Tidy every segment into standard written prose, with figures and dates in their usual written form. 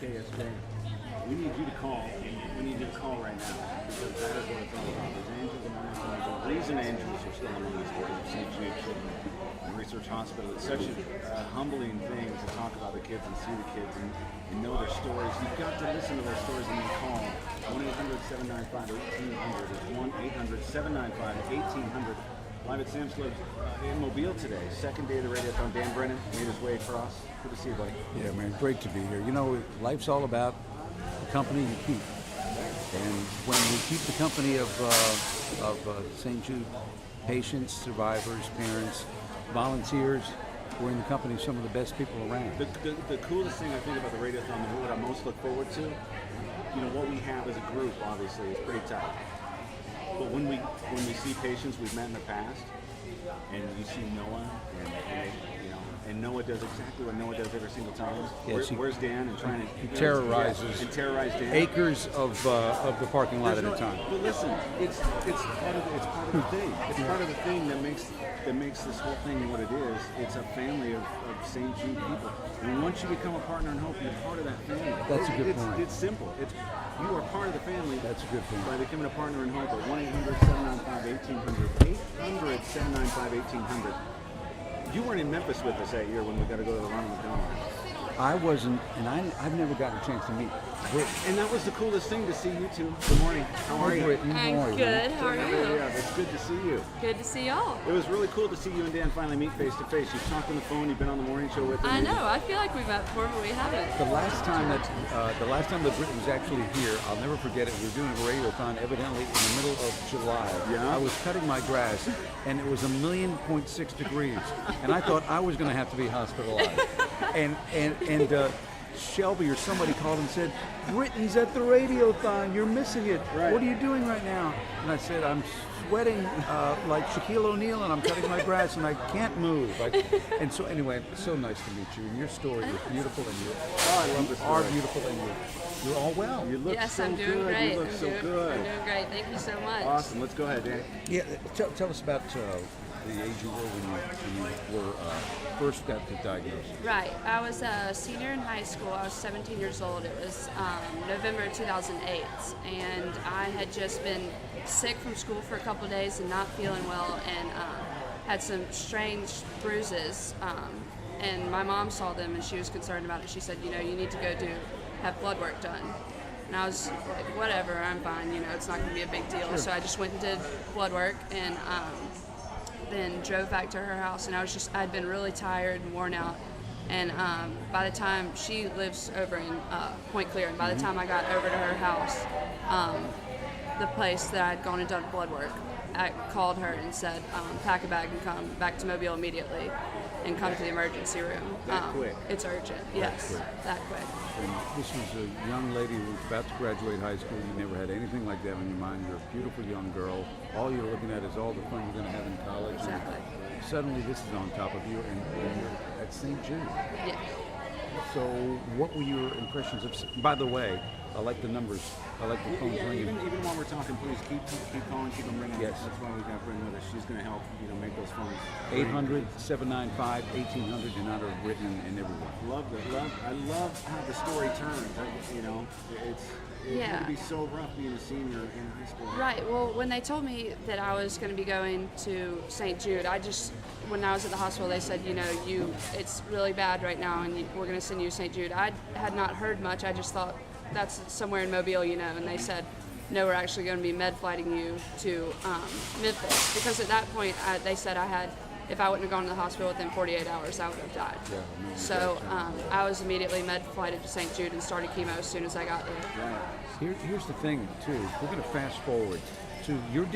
KSJ. We need you to call. We need you to call right now because that is what it's all about. There's angels among us. And the reason angels are still among us because of St. Jude Children's Research Hospital. It's such a humbling thing to talk about the kids and see the kids and know their stories. You've got to listen to their stories and then call 1-800-795-1800. It's 1-800-795-1800. Live at Sam's Club in Mobile today. Second day of the Radiothon. Dan Brittain made his way across. Good to see you, buddy. Yeah, man, great to be here. You know, life's all about the company you keep. And when we keep the company of St. Jude patients, survivors, parents, volunteers, we're in the company of some of the best people around. The coolest thing I think about the Radiothon, and what I most look forward to, you know, what we have as a group, obviously, is pretty tight. But when we see patients we've met in the past, and you see Noah, and Noah does exactly what Noah does every single time. Yes, where's Dan? And trying to he terrorizes Dan. Acres of the parking lot at a time. But listen, it's part of the thing. It's part of the thing that makes this whole thing what it is. It's a family of St. Jude people. And once you become a partner in hope, you're part of that family. That's a good point. It's simple. You are part of the family. That's a good point. By becoming a partner in hope at 1-800-795-1800. 800-795-1800. You weren't in Memphis with us that year when we got to go to the Ronald McDonald. I wasn't, and I've never gotten a chance to meet Brittain. And that was the coolest thing to see you two. Good morning. How are you? Brittain, I'm how are you? good. How are you? Yeah, it's good to see you. Good to see y'all. It was really cool to see you and Dan finally meet face to face. You've talked on the phone. You've been on the morning show with them. I know. I feel like we've met before, but we haven't. The last time that Brittain was actually here, I'll never forget it. We were doing a radiothon, evidently in the middle of July. Yeah. I was cutting my grass, and it was 1,000,000.6 degrees, and I thought I was going to have to be hospitalized. And Shelby or somebody called and said, "Brittain's at the Radiothon. You're missing it. Right. What are you doing right now?" And I said, "I'm sweating like Shaquille O'Neal, and I'm cutting my grass, and I can't move." And so anyway, it's so nice to meet you. And your story is beautiful, and you I love the story. are beautiful, and you're all well. You look Yes, so I'm doing good. great. You look so good. I'm doing great. Thank you so much. Awesome. Let's go ahead, Dan. Yeah, tell us about the age you were when you were first got the diagnosis. Right. I was a senior in high school. I was 17 years old. It was November 2008, and I had just been sick from school for a couple of days and not feeling well, and had some strange bruises. And my mom saw them, and she was concerned about it. She said, "You know, you need to go have blood work done." And I was like, "Whatever, I'm fine. You know, it's not going to be a big deal." Sure. So I just went and did blood work, and then drove back to her house, and I'd been really tired and worn out, and by the time, she lives over in Point Clear, and by the time I got over to her house, the place that I'd gone and done blood work, I called her and said, pack a bag and come back to Mobile immediately and come to the emergency room. That quick? It's urgent, yes, quick. that quick. And this was a young lady who was about to graduate high school. You never had anything like that in your mind. You're a beautiful young girl. All you're looking at is all the fun you're going to have in college. Exactly. And suddenly this is on top of you, and you're at St. Jude. Yeah. So what were your impressions of... By the way, I like the numbers. I like the phones ringing. Even while we're talking, please keep calling, keep them ringing. Yes. That's why we got Brittain with us. She's going to help, make those phones. 800-795-1800 in honor of Brittain and everyone. I love how the story turns. It's going to be so rough being a senior in high school. Right. Well, when they told me that I was going to be going to St. Jude, when I was at the hospital, they said, it's really bad right now, and we're going to send you to St. Jude. I had not heard much. I just thought that's somewhere in Mobile, and they said, no, we're actually going to be med flighting you to Memphis, because at that point, they said if I wouldn't have gone to the hospital within 48 hours, I would have died. Yeah, so I was immediately med flighted to St. Jude and started chemo as soon as I got there. Here's the thing, too. We're going to fast forward to your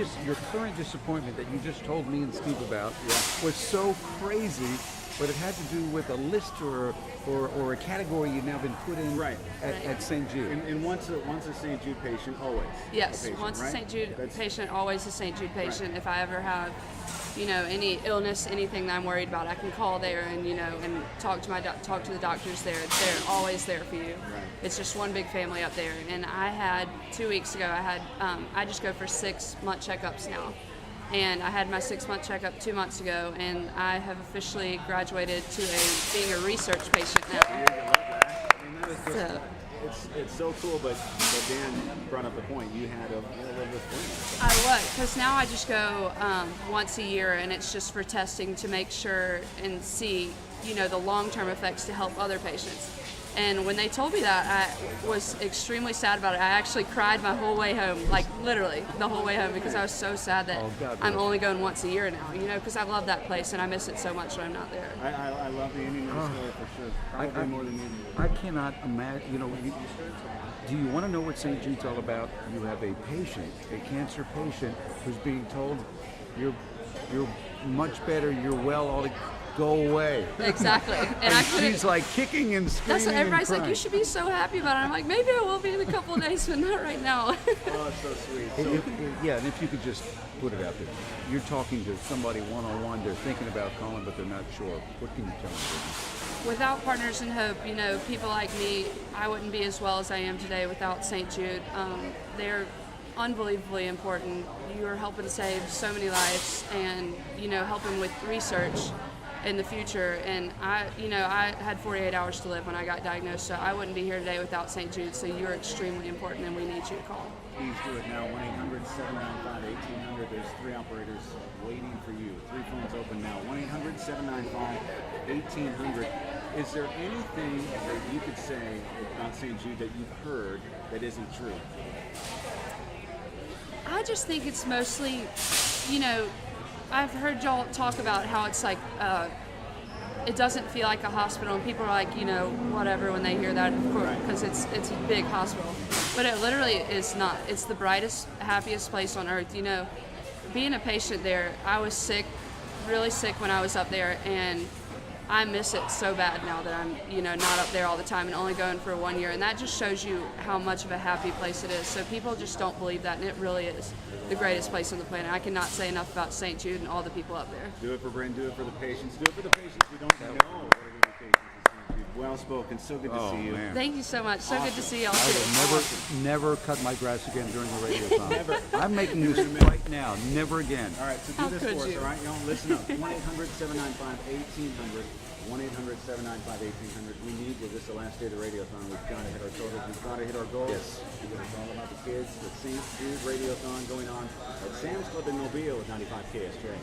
current disappointment that you just told me and Steve about was so crazy, but it had to do with a list or a category you've now been put in at St. Jude. And once a St. Jude patient, always. Yes, a patient, once right? a St. Jude patient, always a St. Jude patient. Right. If I ever have, any illness, anything that I'm worried about, I can call there and and talk to the doctors there. They're always there for you. Right. It's just one big family up there. And I had 2 weeks ago. I just go for 6-month checkups now. And I had my 6-month checkup 2 months ago, and I have officially graduated to being a research patient now. it's so cool. But Dan brought up the point. You had a little bit of I would, because now I just go once a year, and it's just for testing to make sure and see, the long-term effects to help other patients. And when they told me that, I was extremely sad about it. I actually cried my whole way home, like literally the whole way home, because I was so sad that I'm only going once a year now, because I love that place and I miss it so much when I'm not there. I love the Indian story for sure. Probably more than you do. I cannot imagine, do you want to know what St. Jude's all about? You have a patient, a cancer patient, who's being told, you're much better, you're well, all go away. Exactly. And I couldn't. She's like kicking and screaming. That's what everybody's and like, you should be so happy about it. I'm like, maybe I will be in a couple of days, but not right now. Oh, it's so sweet. Yeah, and if you could just put it out there. You're talking to somebody one-on-one, they're thinking about calling, but they're not sure. What can you tell them? Without Partners in Hope, people like me, I wouldn't be as well as I am today without St. Jude. They're unbelievably important. You are helping save so many lives and, helping with research in the future. And I had 48 hours to live when I got diagnosed, so I wouldn't be here today without St. Jude. So you're extremely important, and we need you to call. Please do it now. 1-800-795-1800. There's 3 operators waiting for you. 3 phones open now. 1-800-795-1800. Is there anything that you could say about St. Jude that you've heard that isn't true? I just think it's mostly, I've heard y'all talk about how it's like, it doesn't feel like a hospital, and people are like, whatever when they hear that, of course, because it's a big hospital. But it literally is not. It's the brightest, happiest place on earth. Being a patient there, I was sick, really sick when I was up there, and I miss it so bad now that I'm, not up there all the time and only going for 1 year. And that just shows you how much of a happy place it is. So people just don't believe that, and it really is the greatest place on the planet. I cannot say enough about St. Jude and all the people up there. Do it for Brittain, do it for the patients, do it for the patients we don't know what are the patients at St. Jude. Well spoken, so good to see you. Man. Thank you so much. So good to see y'all I too. will never cut my grass again during the radiothon. Never. I'm making this right now. Never again. All right, so How do this could for us, you? all right? Y'all listen up. 1-800-795-1800. 1-800-795-1800. We need you. This is the last day of the Radiothon. We've got to hit our quotas. We've got to hit our goals. Yes. Because it's all about the kids. The St. Jude Radiothon going on at Sam's Club in Mobile with 95 KSJ.